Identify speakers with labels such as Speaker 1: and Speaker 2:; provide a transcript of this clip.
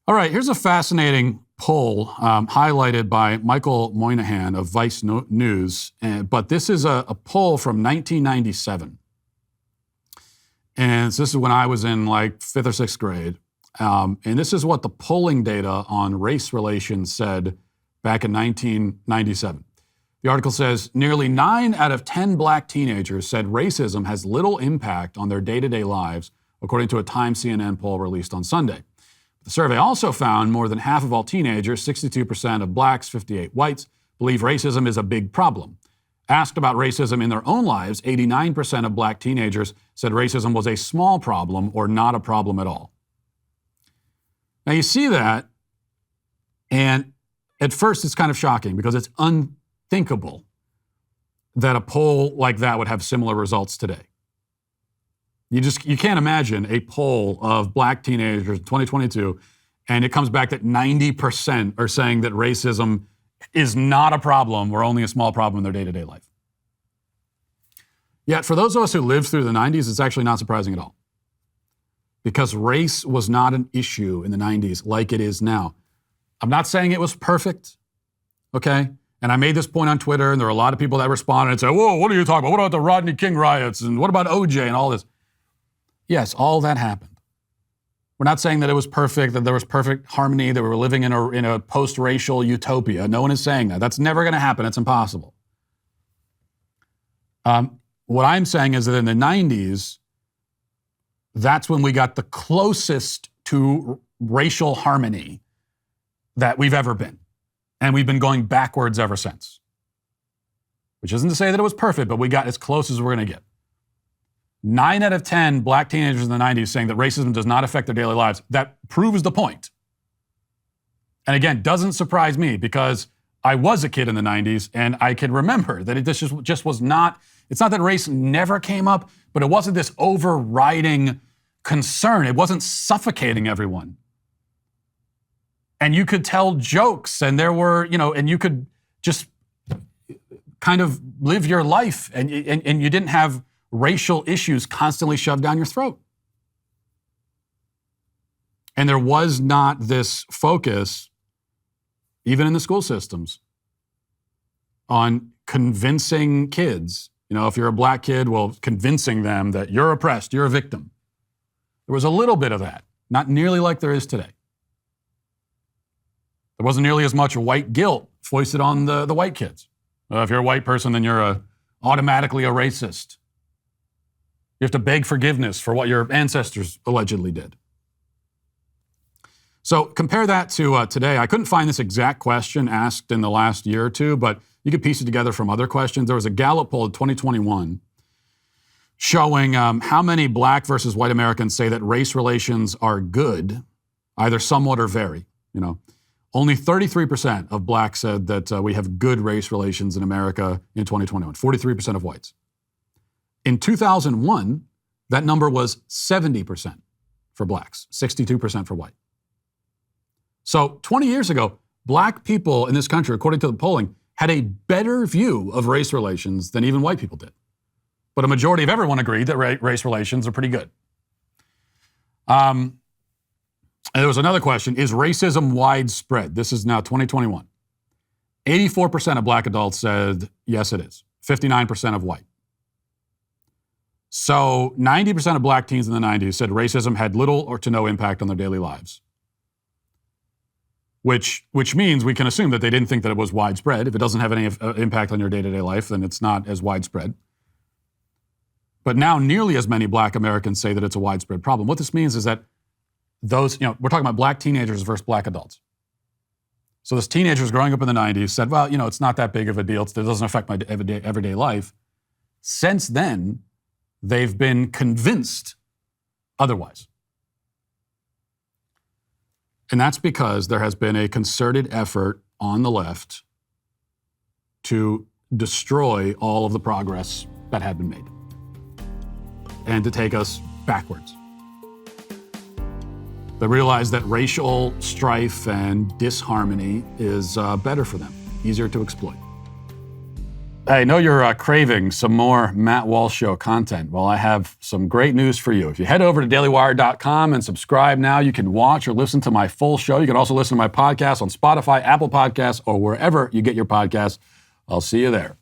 Speaker 1: All right, here's a fascinating poll highlighted by Michael Moynihan of Vice News, but this is a poll from 1997. And so this is when I was in like 5th or 6th grade. And this is what the polling data on race relations said back in 1997. The article says, nearly 9 out of 10 black teenagers said racism has little impact on their day-to-day lives, according to a Time CNN poll released on Sunday. The survey also found more than half of all teenagers, 62% of blacks, 58 whites, believe racism is a big problem. Asked about racism in their own lives, 89% of black teenagers said racism was a small problem or not a problem at all. Now you see that, and at first it's kind of shocking because it's unthinkable that a poll like that would have similar results today. You can't imagine a poll of black teenagers in 2022, and it comes back that 90% are saying that racism is not a problem or only a small problem in their day-to-day life. Yet for those of us who lived through the 90s, it's actually not surprising at all. Because race was not an issue in the 90s like it is now. I'm not saying it was perfect, okay? And I made this point on Twitter, and there were a lot of people that responded and said, whoa, what are you talking about? What about the Rodney King riots? And what about OJ and all this? Yes, all that happened. We're not saying that it was perfect, that there was perfect harmony, that we were living in a post-racial utopia. No one is saying that. That's never going to happen. It's impossible. What I'm saying is that in the 90s, that's when we got the closest to racial harmony that we've ever been. And we've been going backwards ever since. Which isn't to say that it was perfect, but we got as close as we're going to get. 9 out of 10 black teenagers in the 90s saying that racism does not affect their daily lives. That proves the point. And again, doesn't surprise me because I was a kid in the 90s and I can remember that it just was not, it's not that race never came up, but it wasn't this overriding concern. It wasn't suffocating everyone. And you could tell jokes and there were, and you could just kind of live your life and you didn't have racial issues constantly shoved down your throat. And there was not this focus, even in the school systems, on convincing kids. If you're a black kid, well, convincing them that you're oppressed, you're a victim. There was a little bit of that, not nearly like there is today. There wasn't nearly as much white guilt foisted on the white kids. If you're a white person, then you're automatically a racist. You have to beg forgiveness for what your ancestors allegedly did. So compare that to today. I couldn't find this exact question asked in the last year or two, but you could piece it together from other questions. There was a Gallup poll in 2021 showing how many black versus white Americans say that race relations are good, either somewhat or very. Only 33% of blacks said that we have good race relations in America in 2021, 43% of whites. In 2001, that number was 70% for blacks, 62% for white. So 20 years ago, black people in this country, according to the polling, had a better view of race relations than even white people did. But a majority of everyone agreed that race relations are pretty good. And there was another question, is racism widespread? This is now 2021. 84% of black adults said, yes, it is. 59% of white. So 90% of black teens in the 90s said racism had little or to no impact on their daily lives. Which means we can assume that they didn't think that it was widespread. If it doesn't have any impact on your day-to-day life, then it's not as widespread. But now nearly as many black Americans say that it's a widespread problem. What this means is that those, we're talking about black teenagers versus black adults. So this teenagers growing up in the 90s said, well, it's not that big of a deal. It doesn't affect my everyday life. Since then, they've been convinced otherwise. And that's because there has been a concerted effort on the left to destroy all of the progress that had been made and to take us backwards. They realize that racial strife and disharmony is better for them, easier to exploit. Hey, I know you're craving some more Matt Walsh Show content. Well, I have some great news for you. If you head over to dailywire.com and subscribe now, you can watch or listen to my full show. You can also listen to my podcast on Spotify, Apple Podcasts, or wherever you get your podcasts. I'll see you there.